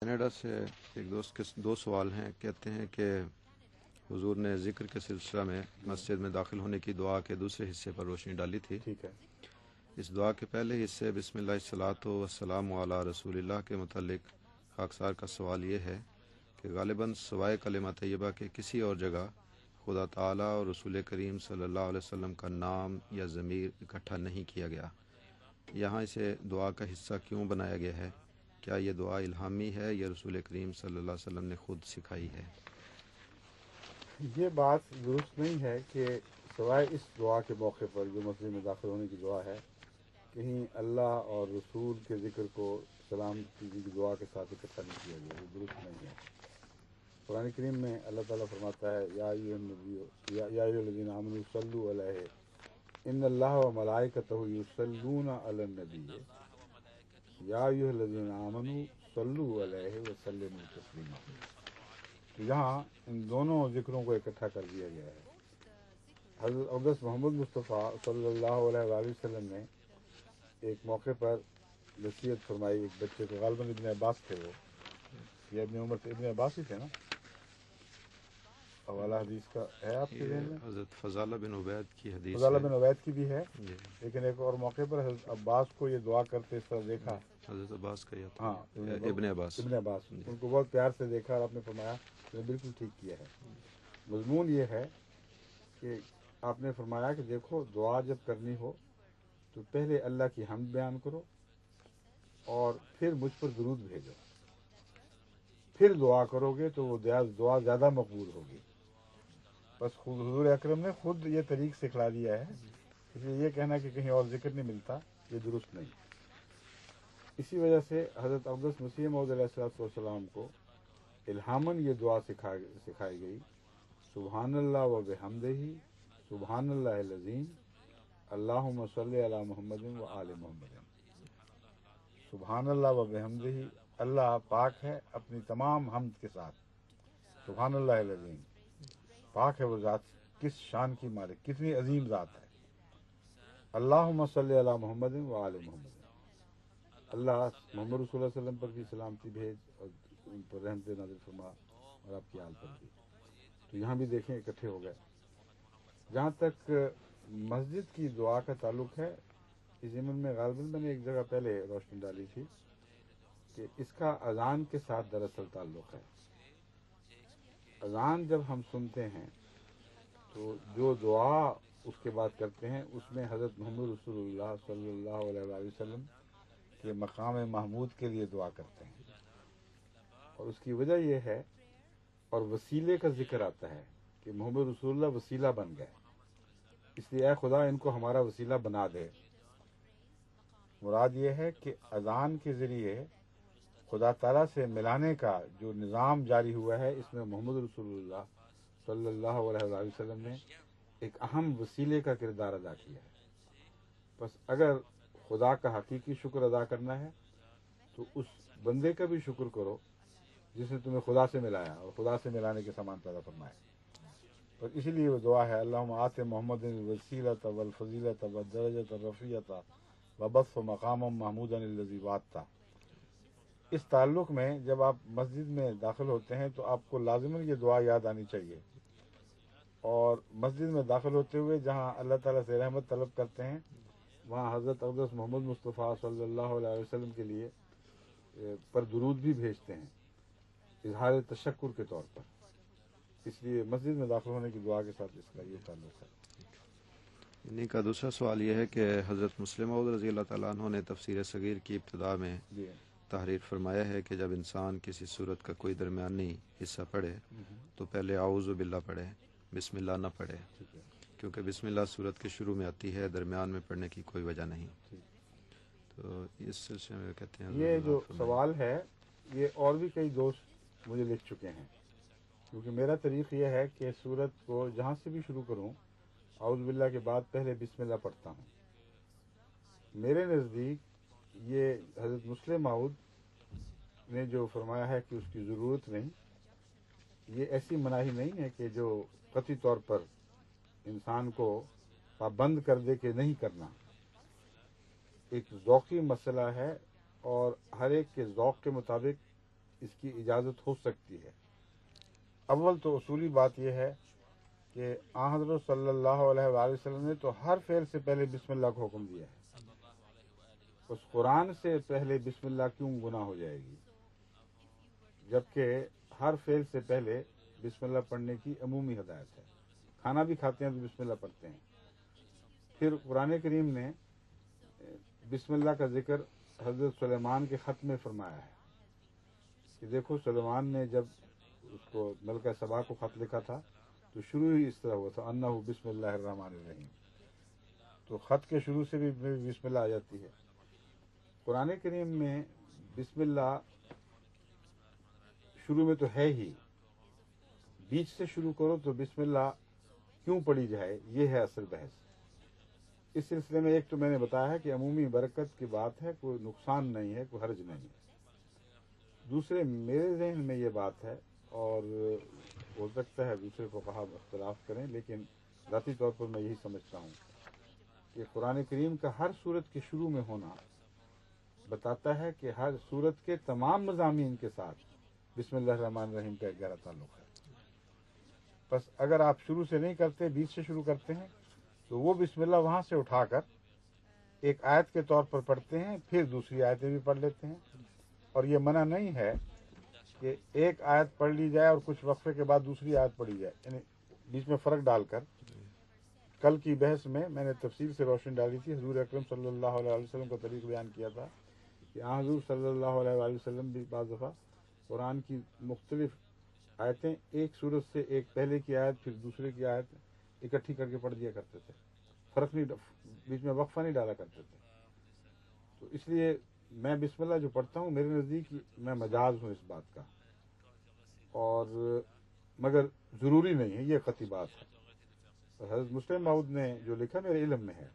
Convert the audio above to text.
Canada سے ایک دوست کے دو سوال ہیں. کہتے ہیں کہ حضور نے ذکر کے سلسلہ میں مسجد میں داخل ہونے کی دعا کے دوسرے حصے پر روشنی ڈالی تھی. ٹھیک ہے. اس دعا کے پہلے حصے بسم اللہ الصلاۃ والسلام علی رسول اللہ کے متعلق خاکسار کا سوال یہ ہے کہ غالباً سوائے کلمہ طیبہ کے کسی اور جگہ خدا تعالیٰ اور رسول کریم صلی اللہ علیہ وسلم کا نام یا ضمیر اکٹھا نہیں کیا گیا. یہاں اسے دعا کا حصہ کیوں بنایا گیا ہے؟ کیا یہ دعا الہامی ہے یا رسول کریم صلی اللہ علیہ وسلم نے خود سکھائی ہے؟ یہ بات درست نہیں ہے کہ سوائے اس دعا کے موقع پر جو مسجد میں داخل ہونے کی دعا ہے کہیں اللہ اور رسول کے ذکر کو سلام کی دعا کے ساتھ اکٹھا نہیں کیا گیا. یہ درست نہیں ہے. قرآن کریم میں اللہ تعالیٰ فرماتا ہے یا ایھا الذین آمنوا صلوا علیہ ان اللہ و ملائکتہ یصلون علی النبی یا ایھا الذین آمنوا صلوا علیہ وسلموا تسلیما. تو یہاں ان دونوں ذکروں کو اکٹھا کر دیا گیا ہے. حضرت اقدس محمد مصطفیٰ صلی اللہ علیہ وآلہ وسلم نے ایک موقع پر نصیحت فرمائی ایک بچے کو. غالباً ابن عباس تھے. وہ یہ ابن عمر ابن عباس ہی تھے نا؟ حوالہ حدیث کا ہے آپ کے ذہن میں؟ حضرت فضالہ بن عبید کی حدیث فضالہ ہے. بن عبید کی بھی ہے. جی. لیکن ایک اور موقع پر حضرت عباس کو یہ دعا کرتے اس طرح دیکھا. حضرت عباس کا یہ ہاں ابن عباس. ابن عباس ان کو بہت پیار سے دیکھا اور آپ نے فرمایا کہ نے بالکل ٹھیک کیا ہے. مضمون یہ ہے کہ آپ نے فرمایا کہ دیکھو دعا جب کرنی ہو تو پہلے اللہ کی حمد بیان کرو اور پھر مجھ پر درود بھیجو. پھر دعا کرو گے تو وہ دعا زیادہ مقبول ہوگی. بس حضور اکرم نے خود یہ طریق سکھلا دیا ہے. اس لیے یہ کہنا کہ کہیں اور ذکر نہیں ملتا یہ درست نہیں. اسی وجہ سے حضرت اقدس مسیح موعود علیہ الصلوۃ والسلام کو الہاماً یہ دعا سکھائی گئی. سبحان اللہ و بحمدہ سبحان اللہ العظیم اللہم صلی علی محمد و آل محمد. سبحان اللہ و بحمدہ اللہ پاک ہے اپنی تمام حمد کے ساتھ. سبحان اللہ العظیم پاک ہے وہ ذات کس شان کی مالک کتنی عظیم ذات ہے. اللہم صلی علی محمد و آل محمد. اللہ محمد رسول اللہ علیہ وسلم پر بھی سلامتی بھیج اور ان پر رحمت نازل فرما اور آپ کی آل پر بھی. تو یہاں بھی دیکھیں اکٹھے ہو گئے. جہاں تک مسجد کی دعا کا تعلق ہے اس ضمن میں غالباً میں نے ایک جگہ پہلے روشنی ڈالی تھی کہ اس کا اذان کے ساتھ دراصل تعلق ہے. اذان جب ہم سنتے ہیں تو جو دعا اس کے بعد کرتے ہیں اس میں حضرت محمد رسول اللہ صلی اللہ علیہ وآلہ وسلم کے مقام محمود کے لیے دعا کرتے ہیں. اور اس کی وجہ یہ ہے اور وسیلے کا ذکر آتا ہے کہ محمد رسول اللہ وسیلہ بن گئے. اس لیے اے خدا ان کو ہمارا وسیلہ بنا دے. مراد یہ ہے کہ اذان کے ذریعے خدا تعالیٰ سے ملانے کا جو نظام جاری ہوا ہے اس میں محمد رسول اللہ صلی اللہ علیہ وآلہ وسلم نے ایک اہم وسیلے کا کردار ادا کیا ہے. بس اگر خدا کا حقیقی شکر ادا کرنا ہے تو اس بندے کا بھی شکر کرو جس نے تمہیں خدا سے ملایا اور خدا سے ملانے کے سامان پیدا فرمائے. اور اسی لیے وہ دعا ہے اللہم آت محمد الوسیلۃ والفضیلۃ والدرجۃ الرفیعۃ وبث مقاما محمودا الذی وعدتہ. اس تعلق میں جب آپ مسجد میں داخل ہوتے ہیں تو آپ کو لازماً یہ دعا یاد آنی چاہیے. اور مسجد میں داخل ہوتے ہوئے جہاں اللہ تعالیٰ سے رحمت طلب کرتے ہیں وہاں حضرت اقدس محمد مصطفیٰ صلی اللہ علیہ وسلم کے لیے پر درود بھی بھیجتے ہیں اظہار تشکر کے طور پر. اس لیے مسجد میں داخل ہونے کی دعا کے ساتھ اس کا یہ تعلق ہے. انہیں کا دوسرا سوال یہ ہے کہ حضرت مسلم موعود رضی اللہ تعالیٰ عنہ نے تفسیر صغیر کی ابتدا میں جی تحریر فرمایا ہے کہ جب انسان کسی صورت کا کوئی درمیانی حصہ پڑھے تو پہلے اعوذ باللہ پڑھے بسم اللہ نہ پڑھے ٹھیک ہے. کیونکہ بسم اللہ صورت کے شروع میں آتی ہے درمیان میں پڑھنے کی کوئی وجہ نہیں. تو اس سلسلے میں کہتے ہیں یہ جو سوال ہے یہ اور بھی کئی دوست مجھے لکھ چکے ہیں کیونکہ میرا طریق یہ ہے کہ سورت کو جہاں سے بھی شروع کروں اعوذ باللہ کے بعد پہلے بسم اللہ پڑھتا ہوں. میرے نزدیک یہ حضرت مسلم موعود نے جو فرمایا ہے کہ اس کی ضرورت نہیں یہ ایسی مناہی نہیں ہے کہ جو قطعی طور پر انسان کو پابند کر دے کہ نہیں کرنا. ایک ذوقی مسئلہ ہے اور ہر ایک کے ذوق کے مطابق اس کی اجازت ہو سکتی ہے۔ اول تو اصولی بات یہ ہے کہ آن حضرت صلی اللہ علیہ وآلہ وسلم نے تو ہر فعل سے پہلے بسم اللہ کو حکم دیا ہے۔ اس قرآن سے پہلے بسم اللہ کیوں گناہ ہو جائے گی، جبکہ ہر فعل سے پہلے بسم اللہ پڑھنے کی عمومی ہدایت ہے۔ کھانا بھی کھاتے ہیں تو بسم اللہ پڑھتے ہیں۔ پھر قرآن کریم نے بسم اللہ کا ذکر حضرت سلیمان کے خط میں فرمایا ہے کہ دیکھو سلیمان نے جب اس کو ملکہ سبا کو خط لکھا تھا تو شروع ہی اس طرح ہوا تھا، انہ بسم اللہ الرحمن الرحیم۔ تو خط کے شروع سے بھی بسم اللہ آ جاتی ہے۔ قرآن کریم میں بسم اللہ شروع میں تو ہے ہی، بیچ سے شروع کرو تو بسم اللہ کیوں پڑھی جائے، یہ ہے اصل بحث۔ اس سلسلے میں ایک تو میں نے بتایا ہے کہ عمومی برکت کی بات ہے، کوئی نقصان نہیں ہے، کوئی حرج نہیں ہے۔ دوسرے میرے ذہن میں یہ بات ہے، اور ہو سکتا ہے دوسرے فقہا اختلاف کریں، لیکن ذاتی طور پر میں یہی سمجھتا ہوں کہ قرآن کریم کا ہر سورت کے شروع میں ہونا بتاتا ہے کہ ہر سورت کے تمام مضامین کے ساتھ بسم اللہ الرحمن الرحیم کا ایک گہرا تعلق ہے۔ بس اگر آپ شروع سے نہیں کرتے، بیچ سے شروع کرتے ہیں، تو وہ بسم اللہ وہاں سے اٹھا کر ایک آیت کے طور پر پڑھتے ہیں، پھر دوسری آیتیں بھی پڑھ لیتے ہیں۔ اور یہ منع نہیں ہے کہ ایک آیت پڑھ لی جائے اور کچھ وقفے کے بعد دوسری آیت پڑھی جائے، یعنی بیچ میں فرق ڈال کر۔ کل کی بحث میں نے تفصیل سے روشنی ڈالی تھی، حضور اکرم صلی اللہ علیہ وسلم کا طریق بیان کیا تھا کہ حضور صلی اللہ علیہ وسلم بھی بعض دفعہ قرآن کی مختلف آیتیں ایک سورت سے ایک پہلے کی آیت پھر دوسرے کی آیت اکٹھی کر کے پڑھ دیا کرتے تھے، فرق نہیں، بیچ میں وقفہ نہیں ڈالا کرتے تھے۔ تو اس لیے میں بسم اللہ جو پڑھتا ہوں، میرے نزدیک میں مجاز ہوں اس بات کا، اور مگر ضروری نہیں ہے، یہ قطعی بات ہے۔ حضرت مسلم موعود نے جو لکھا میرے علم میں ہے،